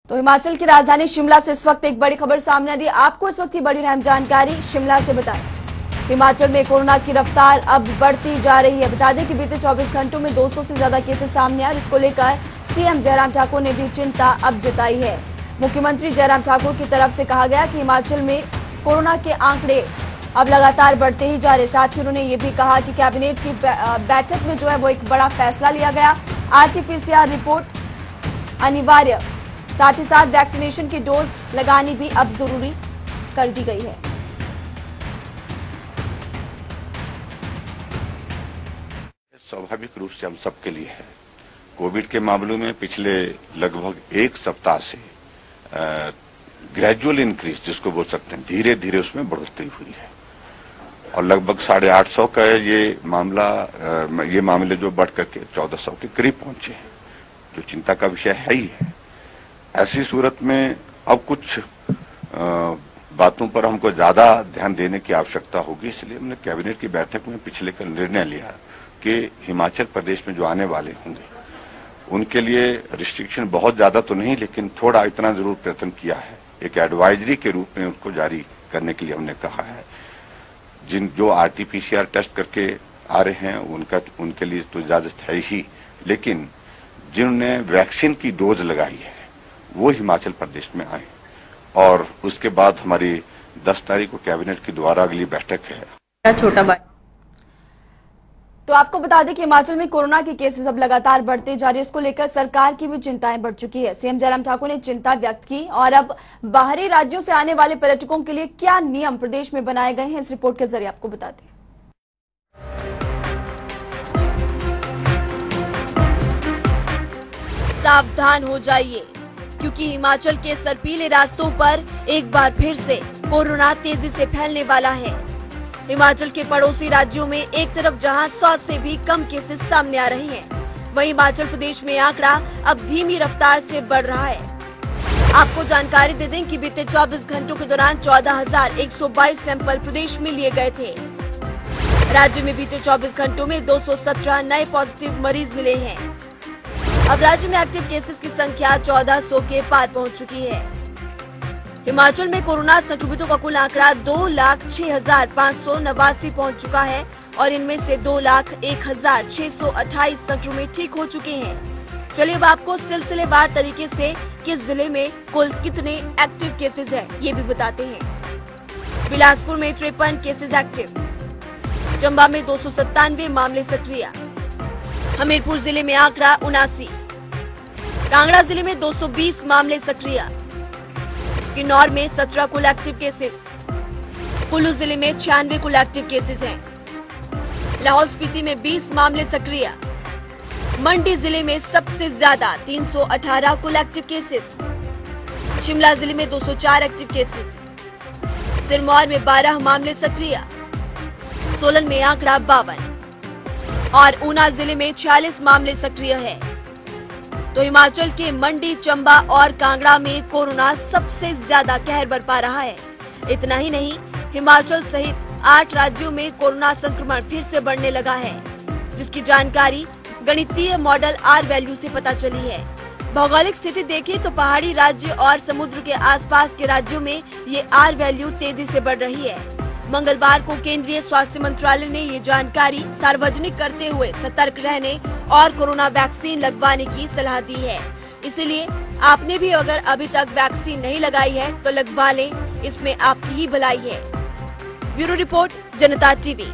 तो हिमाचल की राजधानी शिमला से इस वक्त एक बड़ी खबर सामने आ रही है। आपको इस वक्त की बड़ी अहम जानकारी शिमला से बताएं। हिमाचल में कोरोना की रफ्तार अब बढ़ती जा रही है। बता दें कि बीते 24 घंटों में 200 से ज्यादा केसेस सामने आए, जिसको लेकर सीएम जयराम ठाकुर ने भी चिंता अब जताई है। मुख्यमंत्री जयराम ठाकुर की तरफ से कहा गया कि हिमाचल में कोरोना के आंकड़े अब लगातार बढ़ते ही जा रहे। साथ ही उन्होंने ये भी कहा कि कैबिनेट की बैठक में जो है वो एक बड़ा फैसला लिया गया। आरटी-पीसीआर रिपोर्ट अनिवार्य, साथ ही साथ वैक्सीनेशन की डोज लगानी भी अब जरूरी कर दी गई है। स्वाभाविक रूप से हम सबके लिए है। कोविड के मामलों में पिछले लगभग एक सप्ताह से ग्रेजुअल इंक्रीज, जिसको बोल सकते हैं, धीरे धीरे उसमें बढ़ोतरी हुई है और लगभग 850 का ये मामले जो बढ़ करके 1400 के करीब पहुंचे हैं, जो चिंता का विषय है ही है। ऐसी सूरत में अब कुछ बातों पर हमको ज्यादा ध्यान देने की आवश्यकता होगी। इसलिए हमने कैबिनेट की बैठक में पिछले कल निर्णय लिया कि हिमाचल प्रदेश में जो आने वाले होंगे उनके लिए रिस्ट्रिक्शन बहुत ज्यादा तो नहीं, लेकिन थोड़ा इतना जरूर प्रयत्न किया है। एक एडवाइजरी के रूप में उसको जारी करने के लिए हमने कहा है। जो आरटी-पीसीआर टेस्ट करके आ रहे हैं उनके लिए तो इजाजत है ही, लेकिन जिन्होंने वैक्सीन की डोज लगाई है वो हिमाचल प्रदेश में आए। और उसके बाद हमारी 10 तारीख को कैबिनेट के द्वारा अगली बैठक है। छोटा भाई, तो आपको बता दें कि हिमाचल में कोरोना के केसेस अब लगातार बढ़ते जा रहे हैं। इसको लेकर सरकार की भी चिंताएं बढ़ चुकी है। सीएम जयराम ठाकुर ने चिंता व्यक्त की और अब बाहरी राज्यों से आने वाले पर्यटकों के लिए क्या नियम प्रदेश में बनाए गए हैं, इस रिपोर्ट के जरिए आपको बताते हैं। सावधान हो जाइए, क्योंकि हिमाचल के सर्पीले रास्तों पर एक बार फिर से कोरोना तेजी से फैलने वाला है। हिमाचल के पड़ोसी राज्यों में एक तरफ जहां 100 से भी कम केसेस सामने आ रहे हैं, वहीं हिमाचल प्रदेश में आंकड़ा अब धीमी रफ्तार से बढ़ रहा है। आपको जानकारी दे दें कि बीते 24 घंटों के दौरान 14,122 सैंपल प्रदेश में लिए गए थे। राज्य में बीते 24 घंटों में 217 नए पॉजिटिव मरीज मिले हैं। अब राज्य में एक्टिव केसेस की संख्या 1400 के पार पहुंच चुकी है। हिमाचल में कोरोना संक्रमितों का कुल आंकड़ा 2,06,589 पहुंच चुका है और इनमें से 2,01,628 संक्रमित ठीक हो चुके हैं। चलिए अब आपको सिलसिलेवार तरीके से किस जिले में कुल कितने एक्टिव केसेस हैं ये भी बताते हैं। बिलासपुर में 53 केसेस एक्टिव, चंबा में 297 मामले सक्रिय, हमीरपुर जिले में आंकड़ा 79, कांगड़ा जिले में 220 मामले सक्रिय, किन्नौर में 17 कुल एक्टिव केसेस, कुल्लू जिले में 96 कुल एक्टिव केसेस हैं, लाहौल स्पीति में 20 मामले सक्रिय, मंडी जिले में सबसे ज्यादा 318 कुल एक्टिव केसेस, शिमला जिले में 204 एक्टिव केसेस, सिरमौर में 12 मामले सक्रिय, सोलन में आंकड़ा 52 और ऊना जिले में 46 मामले सक्रिय है। तो हिमाचल के मंडी, चंबा और कांगड़ा में कोरोना सबसे ज्यादा कहर बरपा रहा है। इतना ही नहीं, हिमाचल सहित 8 राज्यों में कोरोना संक्रमण फिर से बढ़ने लगा है, जिसकी जानकारी गणितीय मॉडल आर वैल्यू से पता चली है। भौगोलिक स्थिति देखें तो पहाड़ी राज्य और समुद्र के आसपास के राज्यों में ये आर वैल्यू तेजी से बढ़ रही है। मंगलवार को केंद्रीय स्वास्थ्य मंत्रालय ने ये जानकारी सार्वजनिक करते हुए सतर्क रहने और कोरोना वैक्सीन लगवाने की सलाह दी है। इसलिए आपने भी अगर अभी तक वैक्सीन नहीं लगाई है तो लगवा लें, इसमें आपकी ही भलाई है। ब्यूरो रिपोर्ट, जनता टीवी।